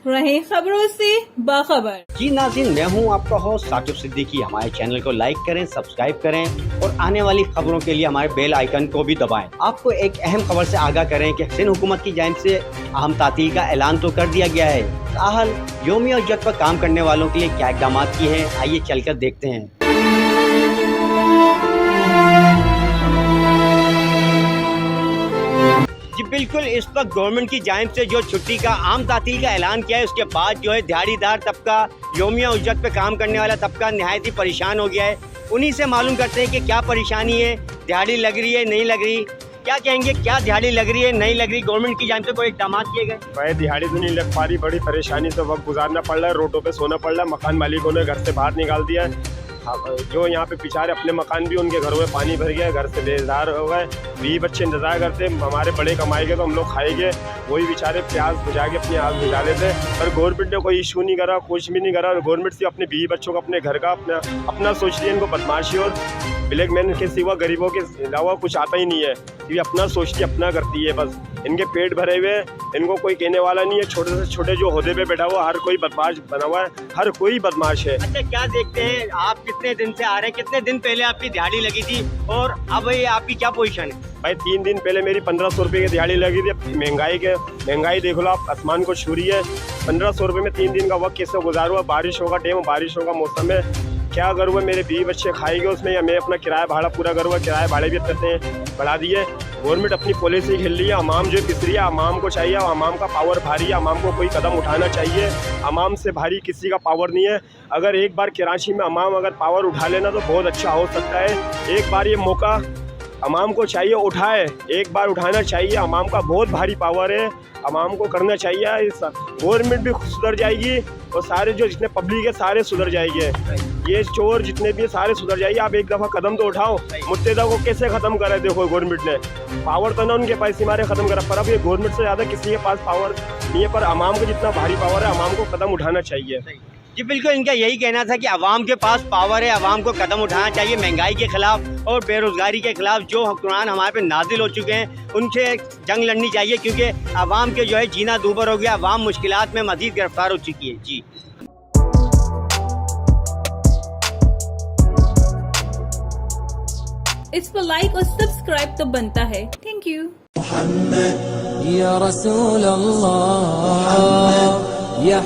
रहे खबरों से बाखबर। जी नाज़रीन, मैं हूं आपका होस्ट साकिब सिद्दीकी। हमारे चैनल को लाइक करें, सब्सक्राइब करें और आने वाली खबरों के लिए हमारे बेल आइकन को भी दबाएं। आपको एक अहम खबर से आगाह करें कि सिंध हुकूमत की जानिब से अहम तातील का ऐलान तो कर दिया गया है, ताहल यौमी उजरत पर काम करने वालों के लिए क्या इक़दाम किए हैं, आइए चलकर देखते हैं। जी बिल्कुल, इस वक्त गवर्नमेंट की जानिब से जो छुट्टी का आम तातील का ऐलान किया है, उसके बाद जो है दिहाड़ीदार तबका, यौमिया उजरत पे काम करने वाला तबका नहायत ही परेशान हो गया है। उन्हीं से मालूम करते हैं कि क्या परेशानी है, दिहाड़ी लग रही है नहीं लग रही, क्या कहेंगे, क्या दिहाड़ी लग रही है नहीं लग रही, गवर्नमेंट की जानिब से कोई इक़दाम किए गए? भाई दिहाड़ी तो नहीं लग पा रही, बड़ी परेशानी से वक्त गुजारना पड़ रहा है, रोडों पे सोना पड़ रहा है, मकान मालिकों ने घर से बाहर निकाल दिया है। जो यहाँ पे बेचारे अपने मकान भी उनके घरों में पानी भर गया, घर से बेजार हो गए। 20 बच्चे इंतजार करते, हमारे बड़े कमाएंगे तो हम लोग खाएंगे, वही बेचारे प्यास बुझा के अपनी आग बुझा लेते। पर गवर्नमेंट ने कोई इशू नहीं करा, कुछ भी नहीं करा। गवर्नमेंट सिर्फ अपने 20 बच्चों को, अपने घर का अपना सोच रही है। इनको बदमाशी और ब्लैक मैन के सिवा गरीबों के अलावा कुछ आता ही नहीं है। ये अपना सोचती, अपना करती है, बस इनके पेट भरे हुए, इनको कोई कहने वाला नहीं है। छोटे से छोटे जो ओहदे पे बैठा हुआ हर कोई बदमाश बना हुआ है, हर कोई बदमाश है। अच्छा, क्या देखते हैं आप, कितने दिन से आ रहे हैं, कितने दिन पहले आपकी दिहाड़ी लगी थी और अब ये आपकी क्या पोजीशन है? भाई 3 दिन पहले मेरी 1500 रुपये की दिहाड़ी लगी थी। महंगाई देख लो आप, आसमान को छू रही है। 1500 रुपये में 3 दिन का वक्त कैसे गुजारूँ? बारिशों का टाइम, बारिशों का मौसम है, क्या करूँ? मेरे 20 बच्चे खाएंगे उसमें, या मैं अपना किराया भाड़ा पूरा करूँगा? किराया भाड़े भी बढ़ा दिए। गवर्नमेंट अपनी पॉलिसी खेल रही है, अवाम जो पिस रही है। अवाम को चाहिए, अवाम का पावर भारी है, अवाम को कोई कदम उठाना चाहिए। अवाम से भारी किसी का पावर नहीं है। अगर एक बार कराची में अवाम अगर पावर उठा लेना तो बहुत अच्छा हो सकता है। एक बार ये मौका अवाम को चाहिए, उठाए, एक बार उठाना चाहिए। अवाम का बहुत भारी पावर है, अवाम को करना चाहिए। गवर्नमेंट भी सुधर जाएगी और सारे जो जितने पब्लिक है सारे सुधर जाएंगे। ये चोर जितने भी सारे सुधर जाइए। आप एक दफ़ा कदम तो उठाओ। मुत्तेदा को कैसे ख़त्म करा? देखो गवर्नमेंट ने पावर तो ना उनके पास मारे ख़त्म करा, पर अब ये गवर्नमेंट से ज़्यादा किसी के पास पावर नहीं है। पर अवाम को जितना भारी पावर है, अवाम को कदम उठाना चाहिए। जी बिल्कुल, इनका यही कहना था कि अवाम के पास पावर है, अवाम को कदम उठाना चाहिए। महंगाई के खिलाफ और बेरोज़गारी के खिलाफ जो हुक्मरान हमारे पे नाजिल हो चुके हैं, उनसे जंग लड़नी चाहिए, क्योंकि अवाम के जो है जीना दूभर हो गया, अवाम मुश्किलात में मज़ीद गिरफ्तार हो चुकी है। जी इस पर लाइक और सब्सक्राइब तो बनता है। Thank you. या रसूल अल्लाह।